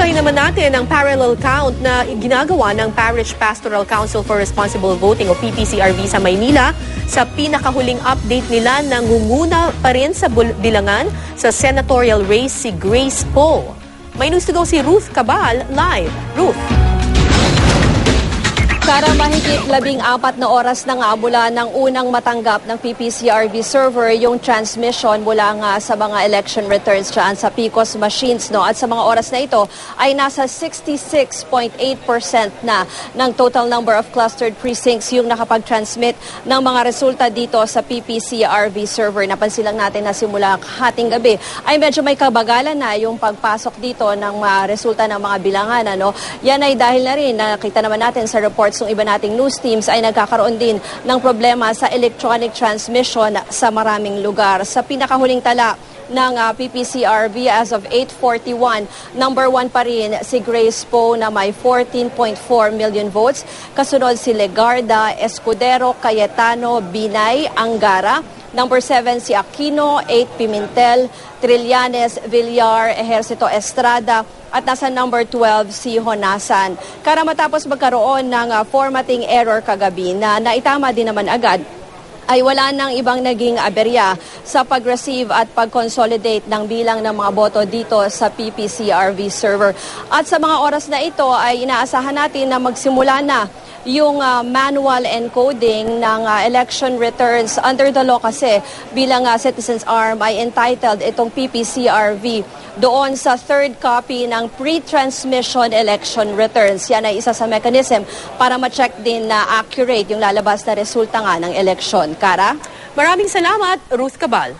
Babasahin naman natin ang parallel count na ginagawa ng Parish Pastoral Council for Responsible Voting o PPCRV sa Maynila. Sa pinakahuling update nila, nangunguna pa rin sa bilangan sa senatorial race si Grace Poe. May news to go si Ruth Cabal live. Ruth. Para mahigit 14 na oras na nga mula ng unang matanggap ng PPCRV server yung transmission mula nga sa mga election returns dyan sa PCOS machines. No? At sa mga oras na ito ay nasa 66.8% na ng total number of clustered precincts yung nakapag-transmit ng mga resulta dito sa PPCRV server. Napansin lang natin na simula hating gabi ay medyo may kabagalan na yung pagpasok dito ng resulta ng mga bilangan. Ano? Yan ay dahil na rin, nakita naman natin sa reports ng iba nating news teams ay nagkakaroon din ng problema sa electronic transmission sa maraming lugar. Sa pinakahuling tala ng PPCRV as of 8:41, number 1 pa rin si Grace Poe na may 14.4 million votes. Kasunod si Legarda, Escudero, Cayetano, Binay, Angara. Number 7 si Aquino, 8 Pimentel, Trillanes, Villar, Ejercito Estrada, at nasa number 12 si Honasan. Kaya matapos magkaroon ng formatting error kagabi na naitama din naman agad, ay wala nang ibang naging aberya sa pag-receive at pag-consolidate ng bilang ng mga boto dito sa PPCRV server. At sa mga oras na ito ay inaasahan natin na magsimula na yung manual encoding ng election returns under the law kasi bilang citizens arm ay entitled itong PPCRV doon sa third copy ng pre-transmission election returns. Yan ay isa sa mechanism para ma-check din na accurate yung lalabas na resulta nga ng eleksyon. Kara? Maraming salamat, Ruth Cabal.